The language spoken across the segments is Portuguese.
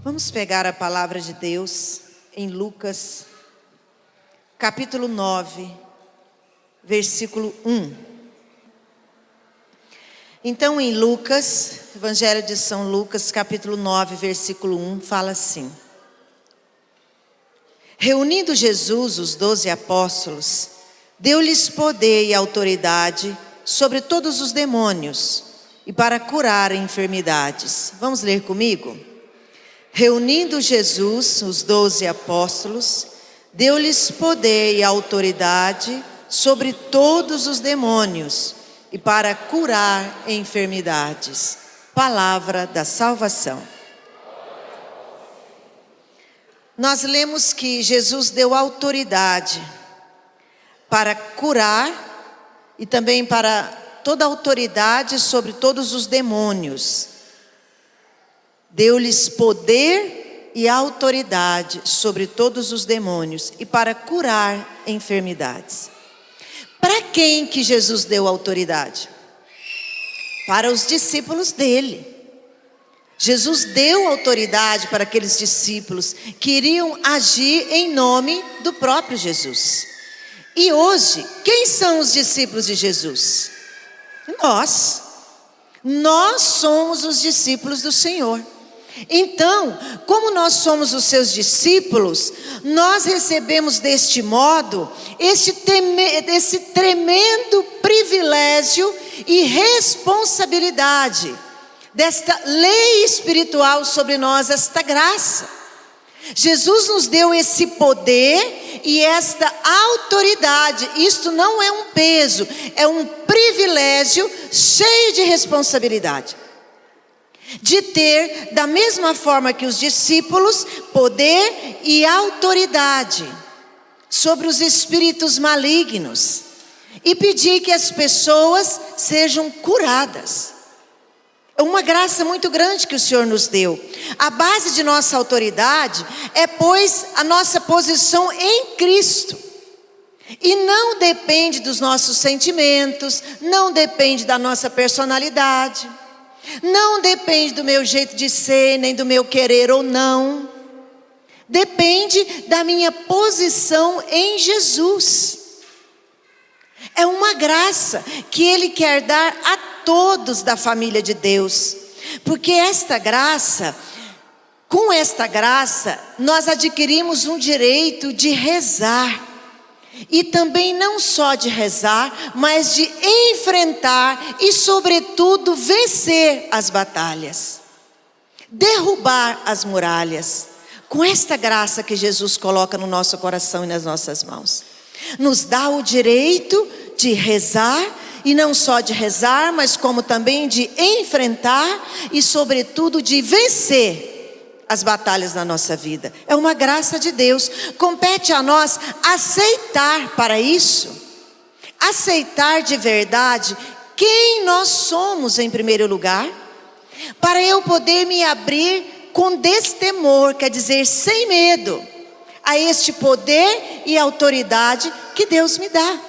Vamos pegar a palavra de Deus em Lucas, capítulo 9, versículo 1. Então em Lucas, Evangelho de São Lucas, capítulo 9, versículo 1, fala assim: Reunindo Jesus os 12 apóstolos, deu-lhes poder e autoridade sobre todos os demônios e para curar enfermidades. Vamos ler comigo? Reunindo Jesus os 12 apóstolos, deu-lhes poder e autoridade sobre todos os demônios e para curar enfermidades. Palavra da salvação. Nós lemos que Jesus deu autoridade para curar e também para toda a autoridade sobre todos os demônios. Deu-lhes poder e autoridade sobre todos os demônios e para curar enfermidades. Para quem que Jesus deu autoridade? Para os discípulos dele. Jesus deu autoridade para aqueles discípulos que iriam agir em nome do próprio Jesus. E hoje, quem são os discípulos de Jesus? Nós. Nós somos os discípulos do Senhor. Então, como nós somos os seus discípulos, nós recebemos deste modo esse tremendo privilégio e responsabilidade desta lei espiritual sobre nós, esta graça. Jesus nos deu esse poder e esta autoridade. Isto não é um peso, é um privilégio cheio de responsabilidade. De ter, da mesma forma que os discípulos, poder e autoridade sobre os espíritos malignos e pedir que as pessoas sejam curadas. É uma graça muito grande que o Senhor nos deu. A base de nossa autoridade é, pois, a nossa posição em Cristo. E não depende dos nossos sentimentos, não depende da nossa personalidade, não depende do meu jeito de ser, nem do meu querer ou não. Depende da minha posição em Jesus. É uma graça que Ele quer dar a todos da família de Deus. Porque com esta graça, nós adquirimos um direito de rezar. E também não só de rezar, mas de enfrentar e, sobretudo, vencer as batalhas. Derrubar as muralhas. Com esta graça que Jesus coloca no nosso coração e nas nossas mãos. Nos dá o direito de rezar, e não só de rezar, mas como também de enfrentar e, sobretudo, de vencer as batalhas na nossa vida. É uma graça de Deus. Compete a nós aceitar para isso. Aceitar de verdade quem nós somos em primeiro lugar. Para eu poder me abrir com destemor, quer dizer, sem medo, a este poder e autoridade que Deus me dá.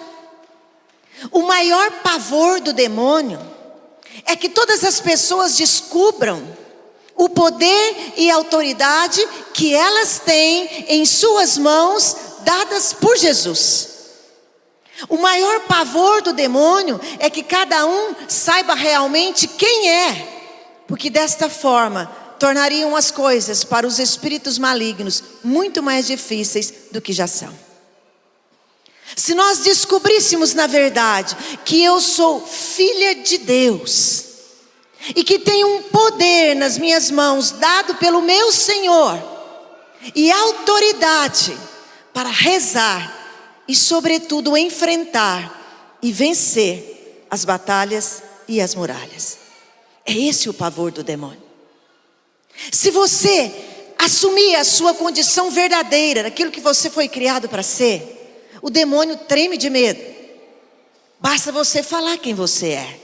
O maior pavor do demônio é que todas as pessoas descubram o poder e autoridade que elas têm em suas mãos, dadas por Jesus. O maior pavor do demônio é que cada um saiba realmente quem é, porque desta forma tornariam as coisas para os espíritos malignos muito mais difíceis do que já são. Se nós descobríssemos na verdade que eu sou filha de Deus, e que tenho um poder nas minhas mãos dado pelo meu Senhor, e autoridade para rezar e sobretudo enfrentar e vencer as batalhas e as muralhas. É esse o pavor do demônio. Se você assumir a sua condição verdadeira, daquilo que você foi criado para ser, o demônio treme de medo. Basta você falar quem você é.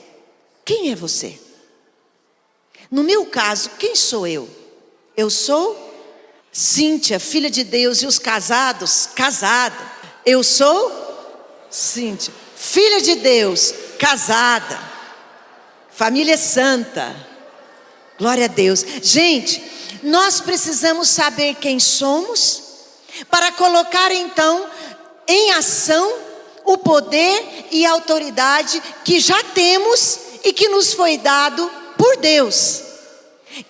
Quem é você? No meu caso, quem sou eu? Eu sou Cíntia, filha de Deus, e os casados, casada. Eu sou Cíntia, filha de Deus, casada. Família santa. Glória a Deus. Gente, Nós precisamos saber quem somos, para colocar então em ação o poder e a autoridade que já temos e que nos foi dado por Deus,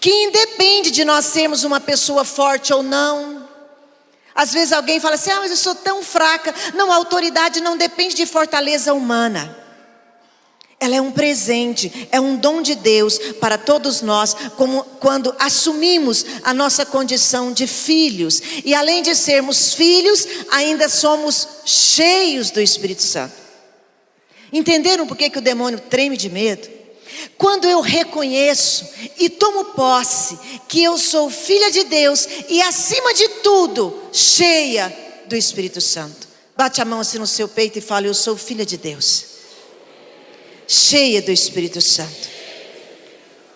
que independe de nós sermos uma pessoa forte ou não. Às vezes alguém fala assim: mas eu sou tão fraca. Não, a autoridade não depende de fortaleza humana. Ela é um presente, é um dom de Deus para todos nós, como quando assumimos a nossa condição de filhos. E além de sermos filhos, ainda somos cheios do Espírito Santo. Entenderam por que o demônio treme de medo? Quando eu reconheço e tomo posse que eu sou filha de Deus e, acima de tudo, cheia do Espírito Santo. Bate a mão assim no seu peito e fala: eu sou filha de Deus, cheia do Espírito Santo,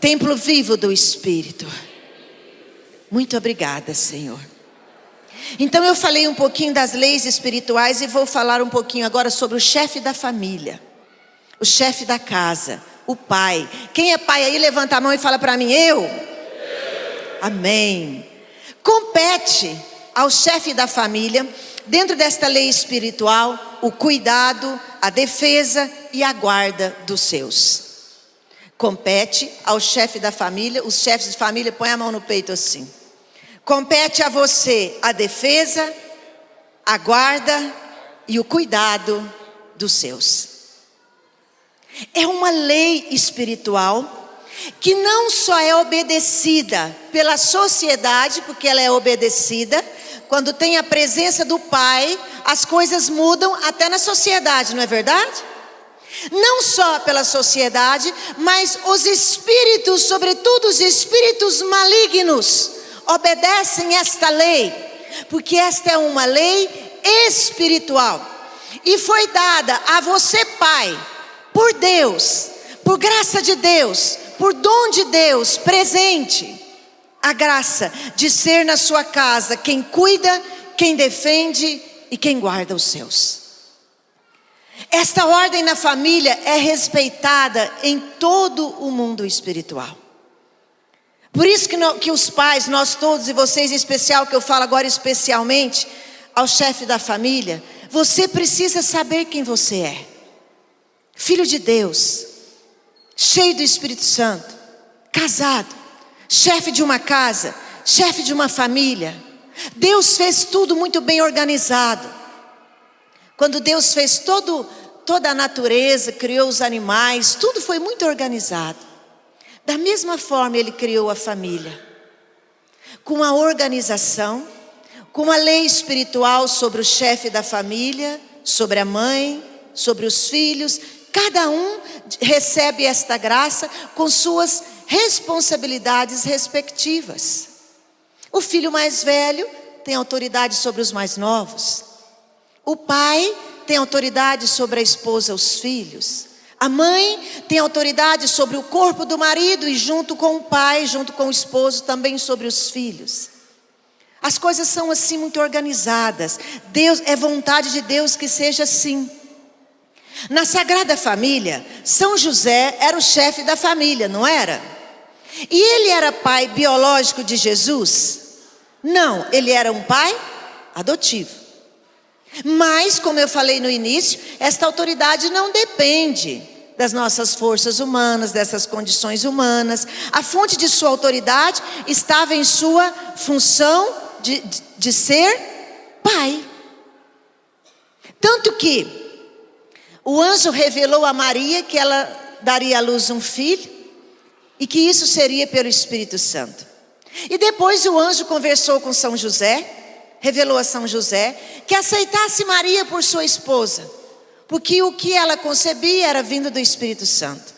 templo vivo do Espírito. Muito obrigada, Senhor. Então eu falei um pouquinho das leis espirituais e vou falar um pouquinho agora sobre o chefe da família, o chefe da casa, o pai. Quem é pai aí, levanta a mão e fala para mim: eu. Amém. Compete ao chefe da família, dentro desta lei espiritual, o cuidado, a defesa e a guarda dos seus. Compete ao chefe da família. Os chefes de família põem a mão no peito assim. Compete a você a defesa, a guarda e o cuidado dos seus. É uma lei espiritual que não só é obedecida pela sociedade, porque ela é obedecida. Quando tem a presença do Pai, as coisas mudam até na sociedade, não é verdade? Não só pela sociedade, mas os espíritos, sobretudo os espíritos malignos, obedecem esta lei, porque esta é uma lei espiritual. E foi dada a você, pai, por Deus, por graça de Deus, por dom de Deus presente, a graça de ser na sua casa quem cuida, quem defende e quem guarda os seus. Esta ordem na família é respeitada em todo o mundo espiritual. Por isso que os pais, nós todos, e vocês em especial, que eu falo agora especialmente ao chefe da família, você precisa saber quem você é. Filho de Deus, cheio do Espírito Santo, casado, chefe de uma casa, chefe de uma família. Deus fez tudo muito bem organizado. Quando Deus fez toda a natureza, criou os animais, tudo foi muito organizado. Da mesma forma Ele criou a família, com a organização, com uma lei espiritual sobre o chefe da família, sobre a mãe, sobre os filhos. Cada um recebe esta graça com suas responsabilidades respectivas. O filho mais velho tem autoridade sobre os mais novos. O pai tem autoridade sobre a esposa, os filhos. A mãe tem autoridade sobre o corpo do marido e junto com o pai, junto com o esposo, também sobre os filhos. As coisas são assim muito organizadas. Deus, é vontade de Deus que seja assim. Na Sagrada Família, São José era o chefe da família, não era? E ele era pai biológico de Jesus? Não, ele era um pai adotivo. Mas, como eu falei no início, esta autoridade não depende das nossas forças humanas, dessas condições humanas. A fonte de sua autoridade estava em sua função de ser pai. Tanto que o anjo revelou a Maria que ela daria à luz um filho e que isso seria pelo Espírito Santo. E depois o anjo conversou com São José, revelou a São José que aceitasse Maria por sua esposa, porque o que ela concebia era vindo do Espírito Santo.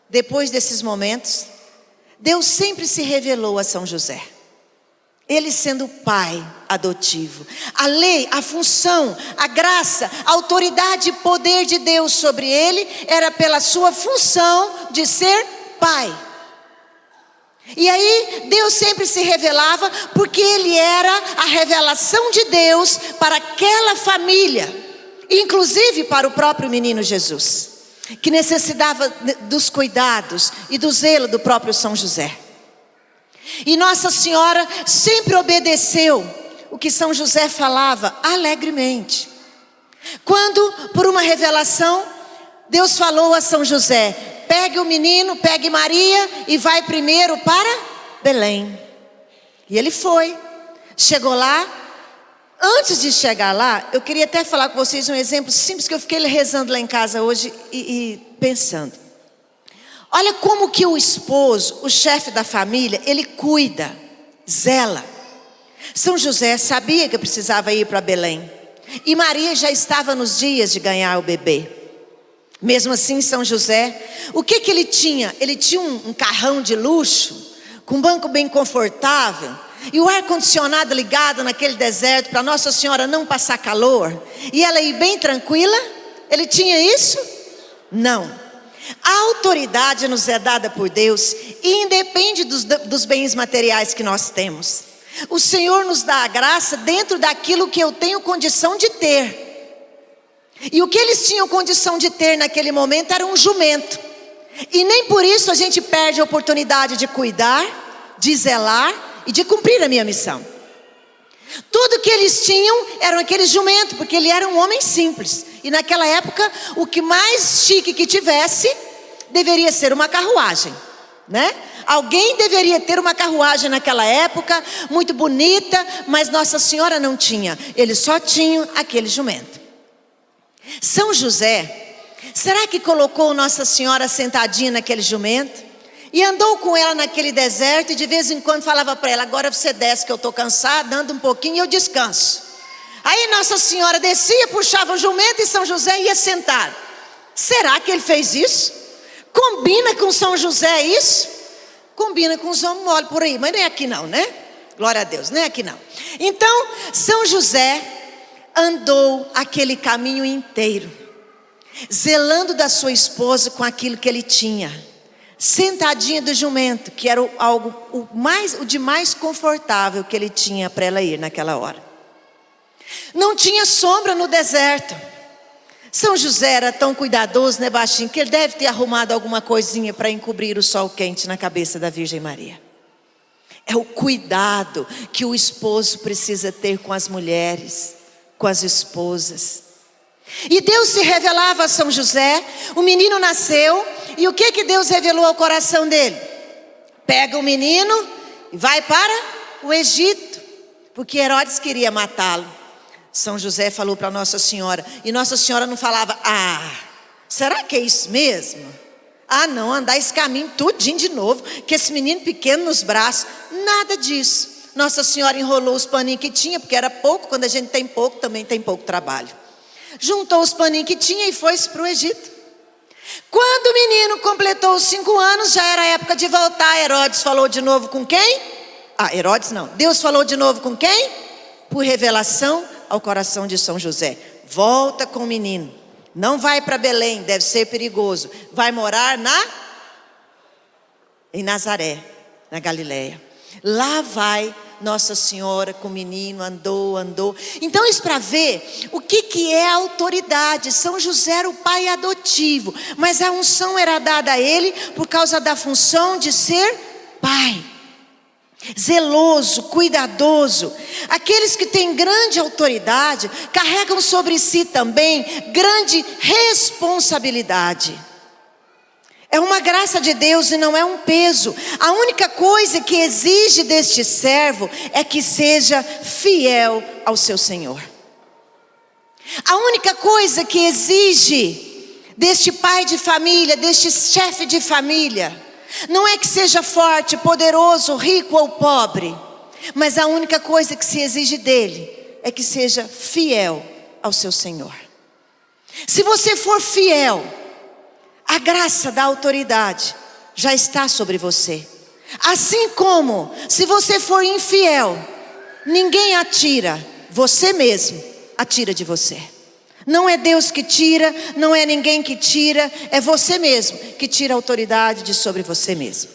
Depois desses momentos, Deus sempre se revelou a São José. Ele sendo pai adotivo. A lei, a função, a graça, a autoridade e poder de Deus sobre ele era pela sua função de ser pai. E aí Deus sempre se revelava porque ele era a revelação de Deus para aquela família, inclusive para o próprio menino Jesus, que necessitava dos cuidados e do zelo do próprio São José. E Nossa Senhora sempre obedeceu o que São José falava alegremente. Quando, por uma revelação, Deus falou a São José: pegue o menino, pegue Maria e vai primeiro para Belém. E ele foi, chegou lá. Antes de chegar lá, eu queria até falar com vocês um exemplo simples que eu fiquei rezando lá em casa hoje e pensando. Olha como que o esposo, o chefe da família, ele cuida, zela. São José sabia que precisava ir para Belém. E Maria já estava nos dias de ganhar o bebê. Mesmo assim, São José, o que ele tinha? Ele tinha um carrão de luxo, com um banco bem confortável, e o ar-condicionado ligado naquele deserto para Nossa Senhora não passar calor, e ela ir bem tranquila. Ele tinha isso? Não. A autoridade nos é dada por Deus e independe dos bens materiais que nós temos. O Senhor nos dá a graça dentro daquilo que eu tenho condição de ter. E o que eles tinham condição de ter naquele momento era um jumento. E nem por isso a gente perde a oportunidade de cuidar, de zelar e de cumprir a minha missão. Tudo que eles tinham era aquele jumento, porque ele era um homem simples. E naquela época, o que mais chique que tivesse, deveria ser uma carruagem, né? Alguém deveria ter uma carruagem naquela época, muito bonita, mas Nossa Senhora não tinha. Eles só tinham aquele jumento. São José, será que colocou Nossa Senhora sentadinha naquele jumento? E andou com ela naquele deserto, e de vez em quando falava para ela: agora você desce que eu estou cansada, anda um pouquinho e eu descanso. Aí Nossa Senhora descia, puxava o jumento e São José ia sentado. Será que ele fez isso? Combina com São José isso? Combina com os homens mole por aí, mas não é aqui não, né? Glória a Deus, não é aqui não. Então, São José andou aquele caminho inteiro, zelando da sua esposa com aquilo que ele tinha, sentadinha do jumento, que era o de mais confortável que ele tinha para ela ir naquela hora. Não tinha sombra no deserto. São José era tão cuidadoso, né, baixinho, que ele deve ter arrumado alguma coisinha para encobrir o sol quente na cabeça da Virgem Maria. É o cuidado que o esposo precisa ter com as mulheres, com as esposas. E Deus se revelava a São José. O menino nasceu, e o que Deus revelou ao coração dele? Pega o menino e vai para o Egito, porque Herodes queria matá-lo. São José falou para Nossa Senhora, e Nossa Senhora não falava: será que é isso mesmo? Não, andar esse caminho tudinho de novo, que esse menino pequeno nos braços. Nada disso. Nossa Senhora enrolou os paninhos que tinha, porque era pouco. Quando a gente tem pouco, também tem pouco trabalho. Juntou os paninhos que tinha e foi-se para o Egito. Quando o menino completou os 5 anos, já era época de voltar. Herodes falou de novo com quem? Herodes não. Deus falou de novo com quem? Por revelação ao coração de São José: volta com o menino, não vai para Belém, deve ser perigoso, vai morar em Nazaré, na Galileia. Lá vai Nossa Senhora com o menino, andou. Então isso para ver o que é a autoridade. São José era o pai adotivo, mas a unção era dada a ele por causa da função de ser pai. Zeloso, cuidadoso. Aqueles que têm grande autoridade carregam sobre si também grande responsabilidade. É uma graça de Deus e não é um peso. A única coisa que exige deste servo é que seja fiel ao seu Senhor. A única coisa que exige deste pai de família, deste chefe de família, não é que seja forte, poderoso, rico ou pobre, mas a única coisa que se exige dele é que seja fiel ao seu Senhor. Se você for fiel, a graça da autoridade já está sobre você. Assim como, se você for infiel, ninguém atira, você mesmo atira de você. Não é Deus que tira, não é ninguém que tira, é você mesmo que tira a autoridade de sobre você mesmo.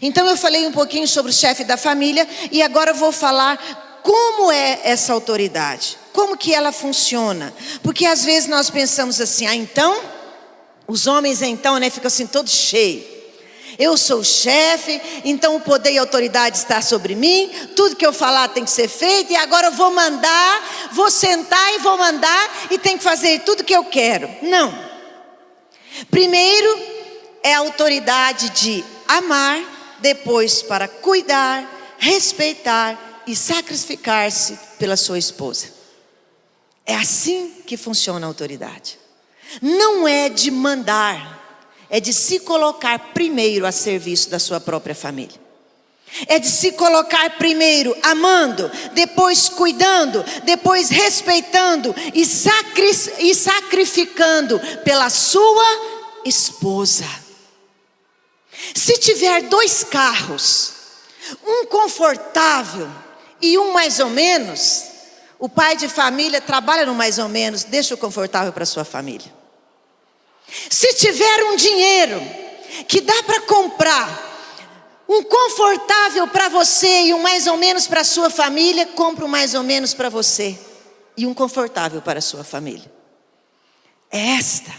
Então eu falei um pouquinho sobre o chefe da família, e agora eu vou falar como é essa autoridade, como que ela funciona. Porque às vezes nós pensamos assim: então, os homens então, ficam assim todos cheios. Eu sou o chefe, então o poder e a autoridade está sobre mim. Tudo que eu falar tem que ser feito. E agora eu vou mandar, vou sentar e vou mandar. E tem que fazer tudo que eu quero. Não. Primeiro é a autoridade de amar. Depois para cuidar, respeitar e sacrificar-se pela sua esposa. É assim que funciona a autoridade. Não é de mandar. É de se colocar primeiro a serviço da sua própria família. É de se colocar primeiro amando, depois cuidando, depois respeitando e sacrificando pela sua esposa. Se tiver 2 carros, um confortável e um mais ou menos, o pai de família trabalha no mais ou menos, deixa o confortável para sua família. Se tiver um dinheiro que dá para comprar um confortável para você e um mais ou menos para a sua família, compra um mais ou menos para você e um confortável para a sua família. É esta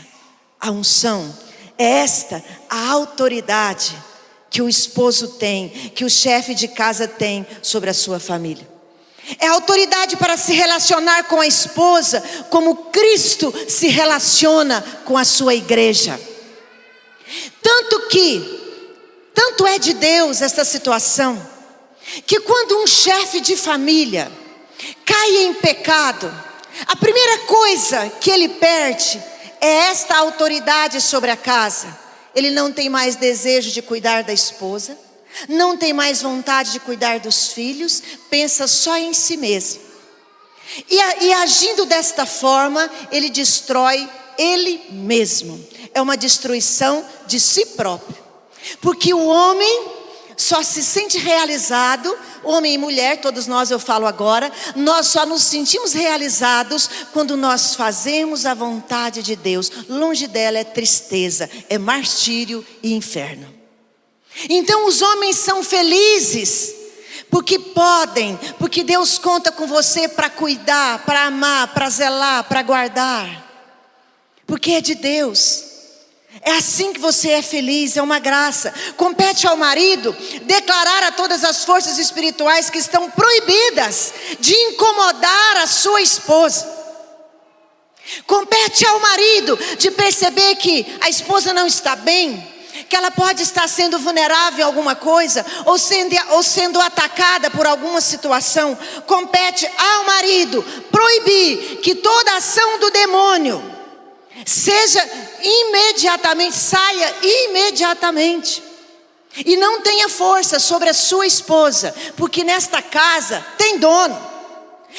a unção, é esta a autoridade que o esposo tem, que o chefe de casa tem sobre a sua família. É autoridade para se relacionar com a esposa, como Cristo se relaciona com a sua igreja. Tanto é de Deus esta situação, que quando um chefe de família cai em pecado, a primeira coisa que ele perde é esta autoridade sobre a casa. Ele não tem mais desejo de cuidar da esposa, não tem mais vontade de cuidar dos filhos, pensa só em si mesmo. E agindo desta forma, ele destrói ele mesmo. É uma destruição de si próprio. Porque o homem só se sente realizado, homem e mulher, todos nós eu falo agora, nós só nos sentimos realizados quando nós fazemos a vontade de Deus. Longe dela é tristeza, é martírio e inferno. Então os homens são felizes, porque podem, porque Deus conta com você para cuidar, para amar, para zelar, para guardar. Porque é de Deus. É assim que você é feliz, é uma graça. Compete ao marido declarar a todas as forças espirituais que estão proibidas de incomodar a sua esposa. Compete ao marido de perceber que a esposa não está bem, que ela pode estar sendo vulnerável a alguma coisa, ou sendo atacada por alguma situação. Compete ao marido proibir que toda ação do demônio saia imediatamente, e não tenha força sobre a sua esposa, porque nesta casa tem dono.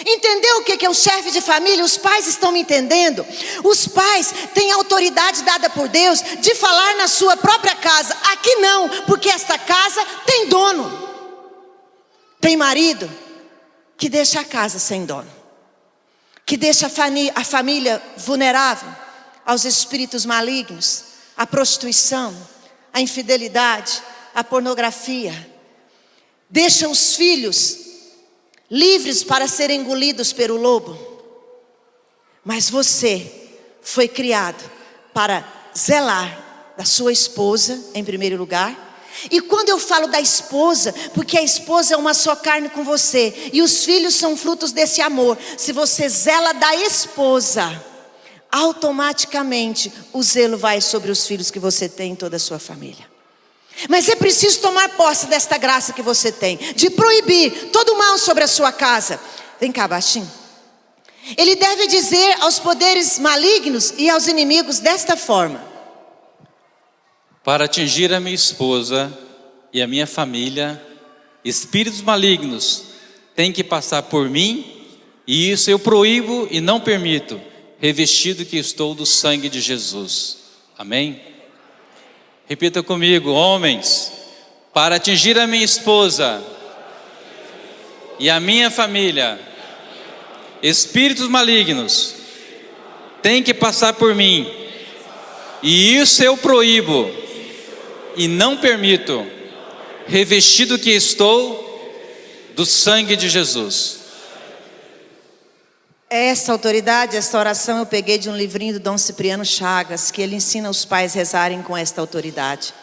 Entendeu o que é o chefe de família? Os pais estão me entendendo? Os pais têm autoridade dada por Deus de falar na sua própria casa. Aqui não, porque esta casa tem dono. Tem marido que deixa a casa sem dono, que deixa a família vulnerável aos espíritos malignos, à prostituição, à infidelidade, à pornografia. Deixa os filhos livres para serem engolidos pelo lobo. Mas você foi criado para zelar da sua esposa em primeiro lugar. E quando eu falo da esposa, porque a esposa é uma só carne com você, e os filhos são frutos desse amor. Se você zela da esposa, automaticamente o zelo vai sobre os filhos que você tem em toda a sua família. Mas é preciso tomar posse desta graça que você tem, de proibir todo o mal sobre a sua casa. Vem cá, baixinho. Ele deve dizer aos poderes malignos e aos inimigos desta forma: para atingir a minha esposa e a minha família, espíritos malignos têm que passar por mim, e isso eu proíbo e não permito, revestido que estou do sangue de Jesus. Amém? Repita comigo: homens, para atingir a minha esposa e a minha família, espíritos malignos têm que passar por mim, e isso eu proíbo e não permito, revestido que estou do sangue de Jesus. Essa autoridade, essa oração eu peguei de um livrinho do Dom Cipriano Chagas, que ele ensina os pais a rezarem com esta autoridade.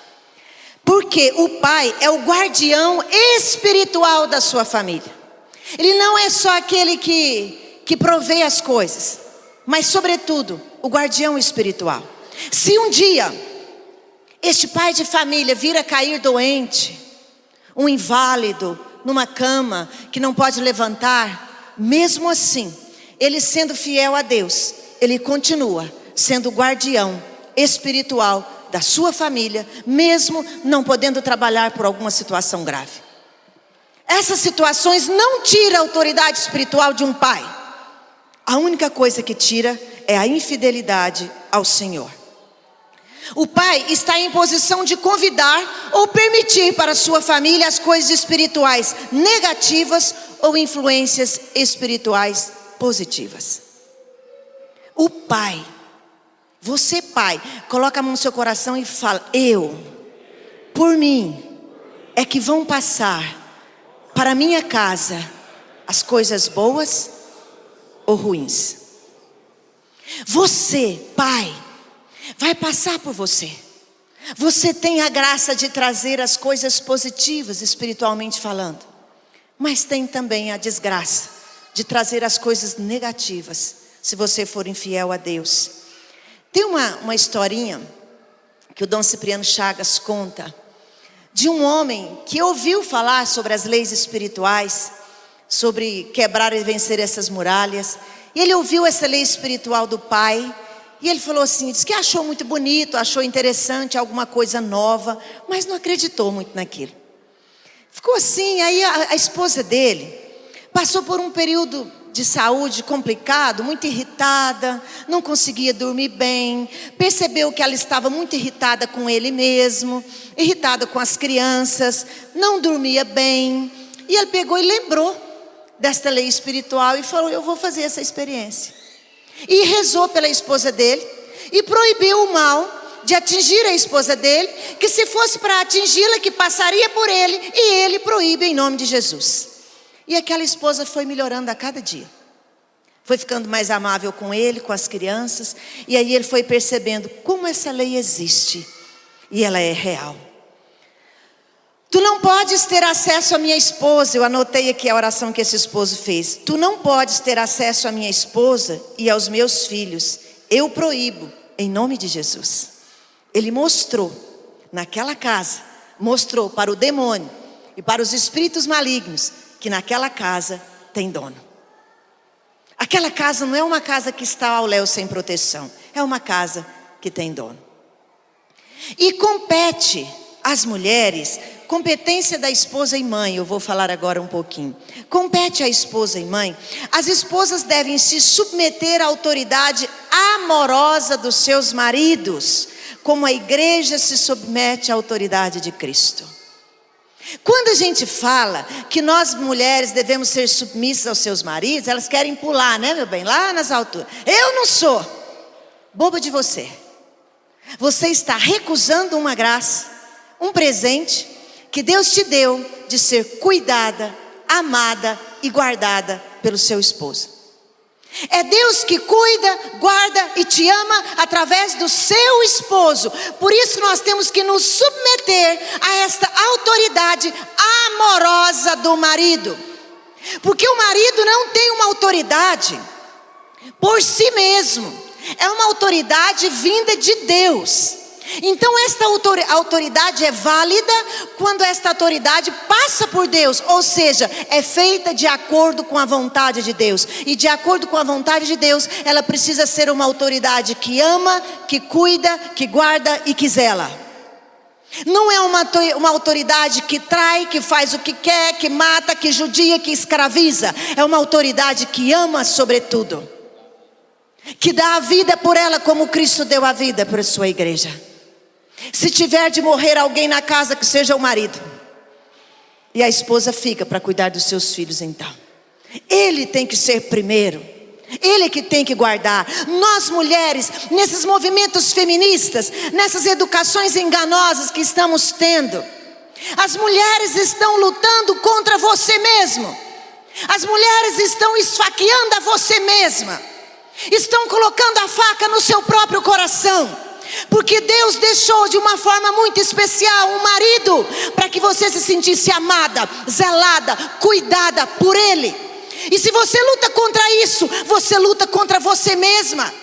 Porque o pai é o guardião espiritual da sua família. Ele não é só aquele que provê as coisas, mas sobretudo o guardião espiritual. Se um dia este pai de família vir a cair doente, um inválido, numa cama que não pode levantar, mesmo assim, ele sendo fiel a Deus, ele continua sendo o guardião espiritual da sua família, mesmo não podendo trabalhar por alguma situação grave. Essas situações não tiram a autoridade espiritual de um pai. A única coisa que tira é a infidelidade ao Senhor. O pai está em posição de convidar ou permitir para a sua família as coisas espirituais negativas ou influências espirituais positivas. O pai, você pai, coloca a mão no seu coração e fala: eu, por mim, é que vão passar para minha casa as coisas boas ou ruins. Você, pai, vai passar por você. Você tem a graça de trazer as coisas positivas, espiritualmente falando. Mas tem também a desgraça de trazer as coisas negativas, se você for infiel a Deus. Tem uma historinha que o Dom Cipriano Chagas conta, de um homem que ouviu falar sobre as leis espirituais, sobre quebrar e vencer essas muralhas. E ele ouviu essa lei espiritual do pai, e ele falou assim, disse que achou muito bonito, achou interessante, alguma coisa nova, mas não acreditou muito naquilo. Ficou assim. Aí a esposa dele passou por um período de saúde complicado, muito irritada, não conseguia dormir bem, percebeu que ela estava muito irritada com ele mesmo, irritada com as crianças, não dormia bem, e ele pegou e lembrou desta lei espiritual e falou: eu vou fazer essa experiência. E rezou pela esposa dele e proibiu o mal de atingir a esposa dele, que se fosse para atingi-la, que passaria por ele, e ele proíbe em nome de Jesus. E aquela esposa foi melhorando a cada dia, foi ficando mais amável com ele, com as crianças, e aí ele foi percebendo como essa lei existe, e ela é real. Tu não podes ter acesso à minha esposa. Eu anotei aqui a oração que esse esposo fez. Tu não podes ter acesso à minha esposa e aos meus filhos. Eu proíbo, em nome de Jesus. Ele mostrou, naquela casa, mostrou para o demônio e para os espíritos malignos, que naquela casa tem dono. Aquela casa não é uma casa que está ao léu sem proteção. É uma casa que tem dono. E compete às mulheres, competência da esposa e mãe, eu vou falar agora um pouquinho. Compete à esposa e mãe. As esposas devem se submeter à autoridade amorosa dos seus maridos, como a igreja se submete à autoridade de Cristo. Quando a gente fala que nós mulheres devemos ser submissas aos seus maridos, elas querem pular, né, meu bem, lá nas alturas. Eu não sou. Boba de você. Você está recusando uma graça, um presente que Deus te deu de ser cuidada, amada e guardada pelo seu esposo. É Deus que cuida, guarda e te ama através do seu esposo. Por isso nós temos que nos submeter a esta autoridade amorosa do marido. Porque o marido não tem uma autoridade por si mesmo. É uma autoridade vinda de Deus. Então esta autoridade é válida quando esta autoridade passa por Deus, ou seja, é feita de acordo com a vontade de Deus. E de acordo com a vontade de Deus, ela precisa ser uma autoridade que ama, que cuida, que guarda e que zela. Não é uma autoridade que trai, que faz o que quer, que mata, que judia, que escraviza. É uma autoridade que ama sobretudo, que dá a vida por ela como Cristo deu a vida por sua igreja. Se tiver de morrer alguém na casa, que seja o marido, e a esposa fica para cuidar dos seus filhos. Então ele tem que ser primeiro, ele que tem que guardar. Nós mulheres, nesses movimentos feministas, nessas educações enganosas que estamos tendo, as mulheres estão lutando contra você mesmo. As mulheres estão esfaqueando a você mesma, estão colocando a faca no seu próprio coração. Porque Deus deixou de uma forma muito especial um marido para que você se sentisse amada, zelada, cuidada por Ele. E se você luta contra isso, você luta contra você mesma.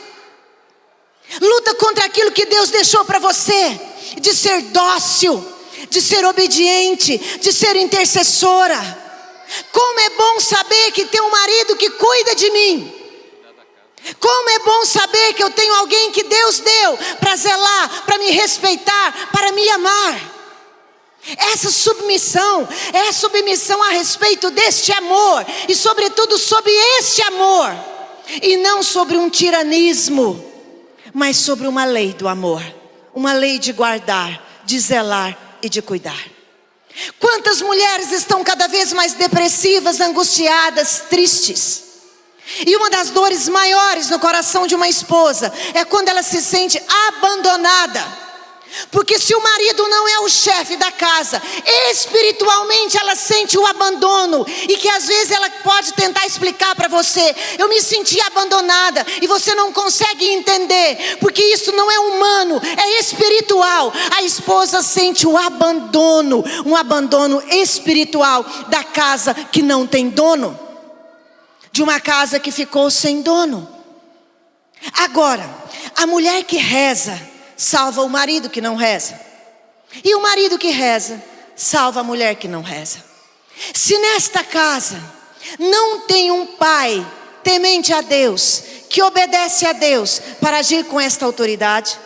Luta contra aquilo que Deus deixou para você, de ser dócil, de ser obediente, de ser intercessora. Como é bom saber que tem um marido que cuida de mim. Como é bom saber que eu tenho alguém que Deus deu para zelar, para me respeitar, para me amar. Essa submissão é a submissão a respeito deste amor, e sobretudo sobre este amor, e não sobre um tiranismo, mas sobre uma lei do amor, uma lei de guardar, de zelar e de cuidar. Quantas mulheres estão cada vez mais depressivas, angustiadas, tristes? E uma das dores maiores no coração de uma esposa é quando ela se sente abandonada. Porque se o marido não é o chefe da casa, espiritualmente ela sente o abandono. E que às vezes ela pode tentar explicar para você: eu me senti abandonada. E você não consegue entender, porque isso não é humano, é espiritual. A esposa sente o abandono, um abandono espiritual da casa que não tem dono, de uma casa que ficou sem dono. Agora, a mulher que reza salva o marido que não reza, e o marido que reza salva a mulher que não reza. Se nesta casa não tem um pai temente a Deus, que obedece a Deus para agir com esta autoridade,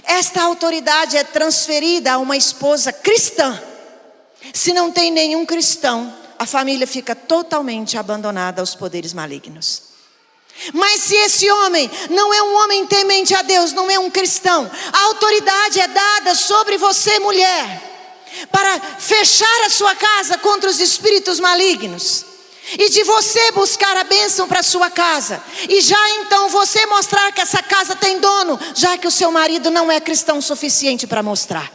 esta autoridade é transferida a uma esposa cristã. Se não tem nenhum cristão, a família fica totalmente abandonada aos poderes malignos. Mas se esse homem não é um homem temente a Deus, não é um cristão, a autoridade é dada sobre você, mulher, para fechar a sua casa contra os espíritos malignos, e de você buscar a bênção para a sua casa, e já então você mostrar que essa casa tem dono, já que o seu marido não é cristão o suficiente para mostrar.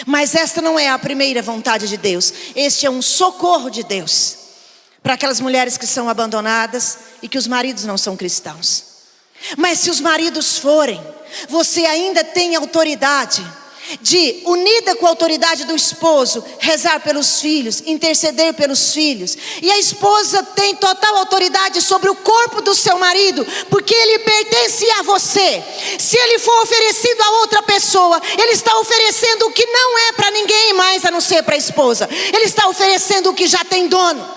Mas esta não é a primeira vontade de Deus. Este é um socorro de Deus para aquelas mulheres que são abandonadas e que os maridos não são cristãos. Mas se os maridos forem, você ainda tem autoridade de, unida com a autoridade do esposo, rezar pelos filhos, interceder pelos filhos. E a esposa tem total autoridade sobre o corpo do seu marido, porque ele pertence a você. Se ele for oferecido a outra pessoa, ele está oferecendo o que não é para ninguém mais a não ser para a esposa. Ele está oferecendo o que já tem dono.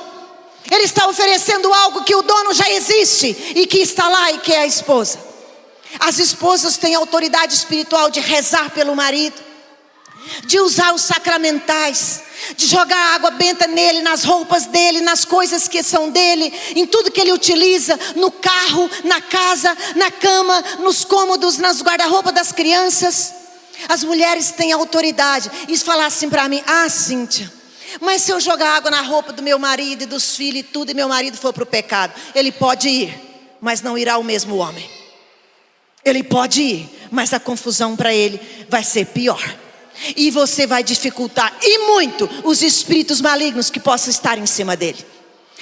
Ele está oferecendo algo que o dono já existe e que está lá, e que é a esposa. As esposas têm autoridade espiritual de rezar pelo marido, de usar os sacramentais, de jogar água benta nele, nas roupas dele, nas coisas que são dele, em tudo que ele utiliza, no carro, na casa, na cama, nos cômodos, nas guarda-roupa das crianças. As mulheres têm autoridade. E falar assim para mim: ah, Cíntia, mas se eu jogar água na roupa do meu marido e dos filhos e tudo, e meu marido for para o pecado, ele pode ir, mas não irá o mesmo homem. Ele pode ir, mas a confusão para ele vai ser pior. E você vai dificultar, e muito, os espíritos malignos que possam estar em cima dele.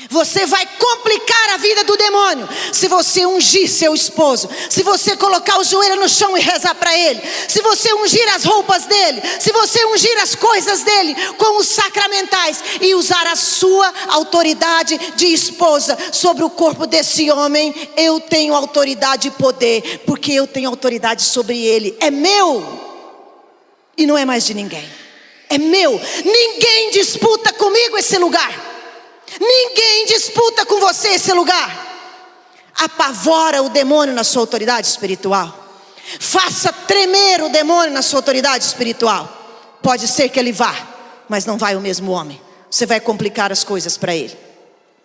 Você vai complicar a vida do demônio se você ungir seu esposo, se você colocar o joelho no chão e rezar para ele, se você ungir as roupas dele, se você ungir as coisas dele com os sacramentais e usar a sua autoridade de esposa sobre o corpo desse homem. Eu tenho autoridade e poder, porque eu tenho autoridade sobre ele. É meu e não é mais de ninguém. É meu. Ninguém disputa comigo esse lugar. Ninguém disputa com você esse lugar. Apavora o demônio na sua autoridade espiritual. Faça tremer o demônio na sua autoridade espiritual. Pode ser que ele vá, mas não vai o mesmo homem. Você vai complicar as coisas para ele.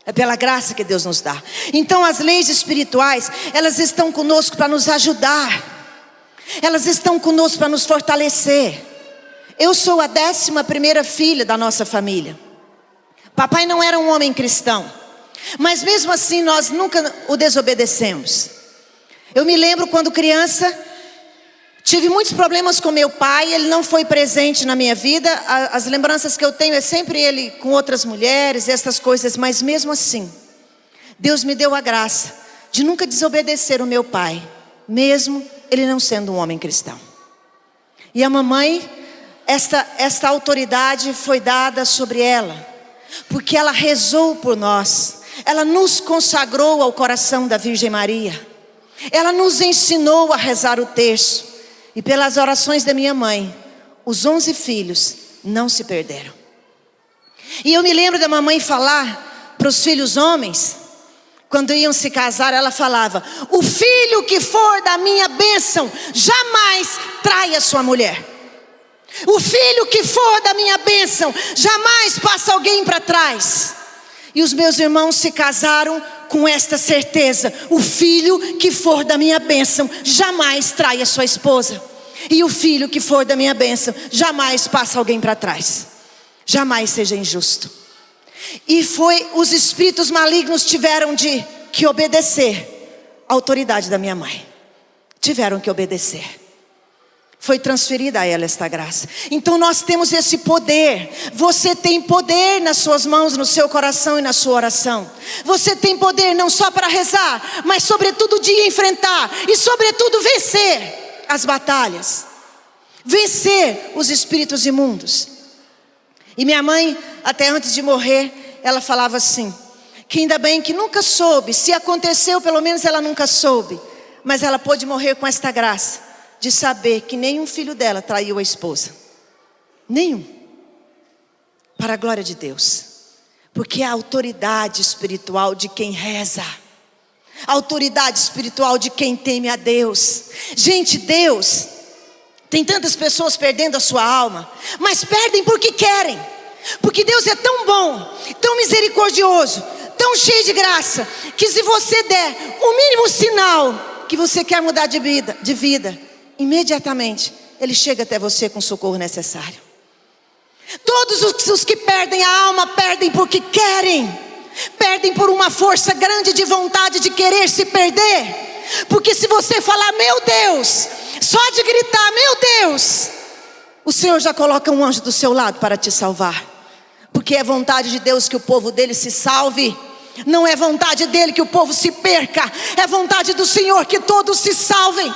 É pela graça que Deus nos dá. Então as leis espirituais, elas estão conosco para nos ajudar. Elas estão conosco para nos fortalecer. Eu sou a 11ª filha da nossa família. Papai não era um homem cristão, mas mesmo assim nós nunca o desobedecemos. Eu me lembro quando criança, tive muitos problemas com meu pai. Ele não foi presente na minha vida. As lembranças que eu tenho é sempre ele com outras mulheres, essas coisas. Mas mesmo assim, Deus me deu a graça de nunca desobedecer o meu pai, mesmo ele não sendo um homem cristão. E a mamãe, esta autoridade foi dada sobre ela, porque ela rezou por nós, ela nos consagrou ao coração da Virgem Maria, ela nos ensinou a rezar o terço, e pelas orações da minha mãe, os 11 filhos não se perderam. E eu me lembro da mamãe falar para os filhos homens, quando iam se casar, ela falava: o filho que for da minha bênção, jamais traia sua mulher. O filho que for da minha bênção, jamais passa alguém para trás. E os meus irmãos se casaram com esta certeza: o filho que for da minha bênção, jamais traia sua esposa. E o filho que for da minha bênção, jamais passa alguém para trás. Jamais seja injusto. E foi, os espíritos malignos tiveram que obedecer a autoridade da minha mãe. Tiveram que obedecer. Foi transferida a ela esta graça. Então nós temos esse poder. Você tem poder nas suas mãos, no seu coração e na sua oração. Você tem poder não só para rezar, mas sobretudo de enfrentar e sobretudo vencer as batalhas. Vencer os espíritos imundos. E minha mãe, até antes de morrer, ela falava assim, que ainda bem que nunca soube, se aconteceu pelo menos ela nunca soube, mas ela pôde morrer com esta graça, de saber que nenhum filho dela traiu a esposa. Nenhum. Para a glória de Deus. Porque é a autoridade espiritual de quem reza. A autoridade espiritual de quem teme a Deus. Gente, Deus, tem tantas pessoas perdendo a sua alma, mas perdem porque querem. Porque Deus é tão bom, tão misericordioso, tão cheio de graça, que se você der o mínimo sinal que você quer mudar de vida, imediatamente Ele chega até você com o socorro necessário. Todos os que perdem a alma, perdem porque querem. Perdem por uma força grande de vontade de querer se perder. Porque se você falar, meu Deus, só de gritar, meu Deus, o Senhor já coloca um anjo do seu lado para te salvar. Porque é vontade de Deus que o povo dele se salve. Não é vontade dele que o povo se perca. É vontade do Senhor que todos se salvem.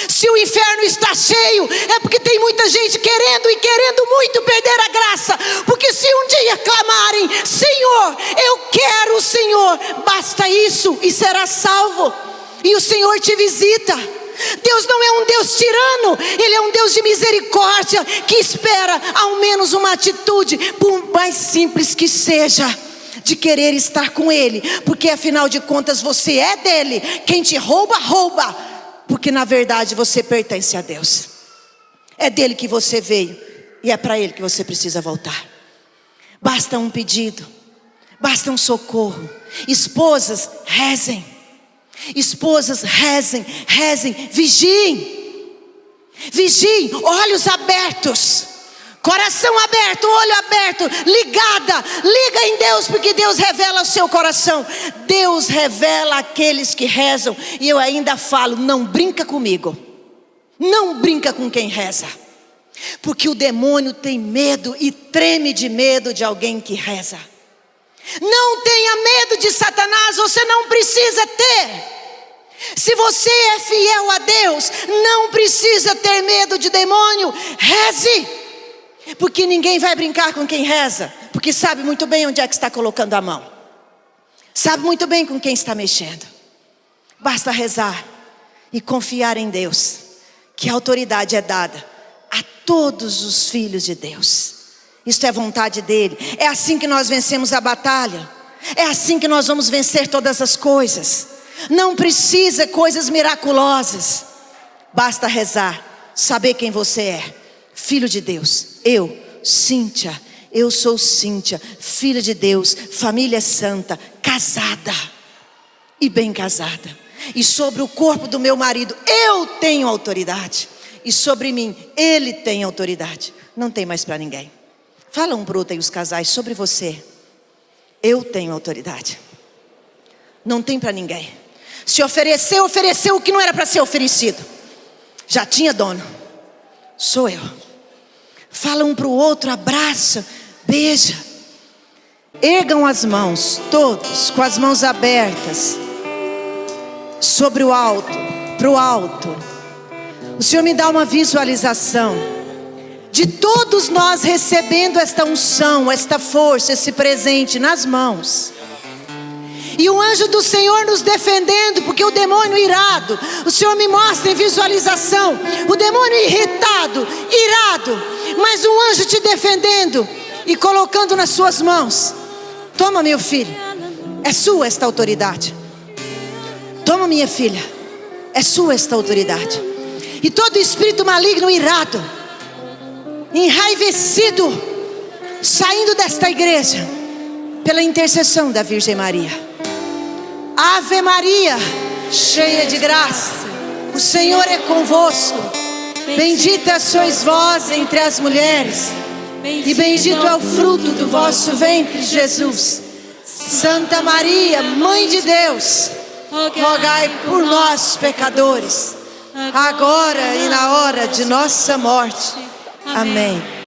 Se o inferno está cheio, é porque tem muita gente querendo muito perder a graça. Porque se um dia clamarem, Senhor, eu quero o Senhor, basta isso e será salvo. E o Senhor te visita. Deus não é um Deus tirano, Ele é um Deus de misericórdia, que espera ao menos uma atitude, por mais simples que seja, de querer estar com Ele. Porque afinal de contas você é dele. Quem te rouba, rouba. Porque na verdade você pertence a Deus. É dele que você veio, e é para Ele que você precisa voltar. Basta um pedido, basta um socorro. Esposas, rezem. Esposas, rezem, vigiem, olhos abertos, coração aberto, olho aberto, liga em Deus, porque Deus revela o seu coração. Deus revela aqueles que rezam. E eu ainda falo, não brinca comigo, não brinca com quem reza, porque o demônio tem medo e treme de medo de alguém que reza. Não tenha medo de Satanás, você não precisa ter. Se você é fiel a Deus, não precisa ter medo de demônio. Reze, porque ninguém vai brincar com quem reza, porque sabe muito bem onde é que está colocando a mão, sabe muito bem com quem está mexendo. Basta rezar e confiar em Deus, que a autoridade é dada a todos os filhos de Deus. Isto é vontade dele. É assim que nós vencemos a batalha. É assim que nós vamos vencer todas as coisas. Não precisa coisas miraculosas. Basta rezar, saber quem você é. Filho de Deus. Eu sou Cíntia, filha de Deus, família santa, casada e bem casada. E sobre o corpo do meu marido eu tenho autoridade. E sobre mim ele tem autoridade. Não tem mais para ninguém. Fala um para o outro aí, os casais, sobre você. Eu tenho autoridade. Não tem para ninguém. Se ofereceu o que não era para ser oferecido. Já tinha dono. Sou eu. Fala um para o outro, abraça, beija. Ergam as mãos, todos, com as mãos abertas. Sobre o alto, para o alto. O Senhor me dá uma visualização de todos nós recebendo esta unção, esta força, esse presente nas mãos. E o anjo do Senhor nos defendendo, porque o demônio irado, o Senhor me mostra em visualização, o demônio irritado, irado, mas um anjo te defendendo e colocando nas suas mãos. Toma, meu filho, é sua esta autoridade. Toma, minha filha, é sua esta autoridade. E todo espírito maligno irado, enraivecido, saindo desta igreja, pela intercessão da Virgem Maria. Ave Maria, cheia de graça, o Senhor é convosco. Bendita sois vós entre as mulheres, e bendito é o fruto do vosso ventre, Jesus. Santa Maria, Mãe de Deus, rogai por nós, pecadores, agora e na hora de nossa morte. Amém.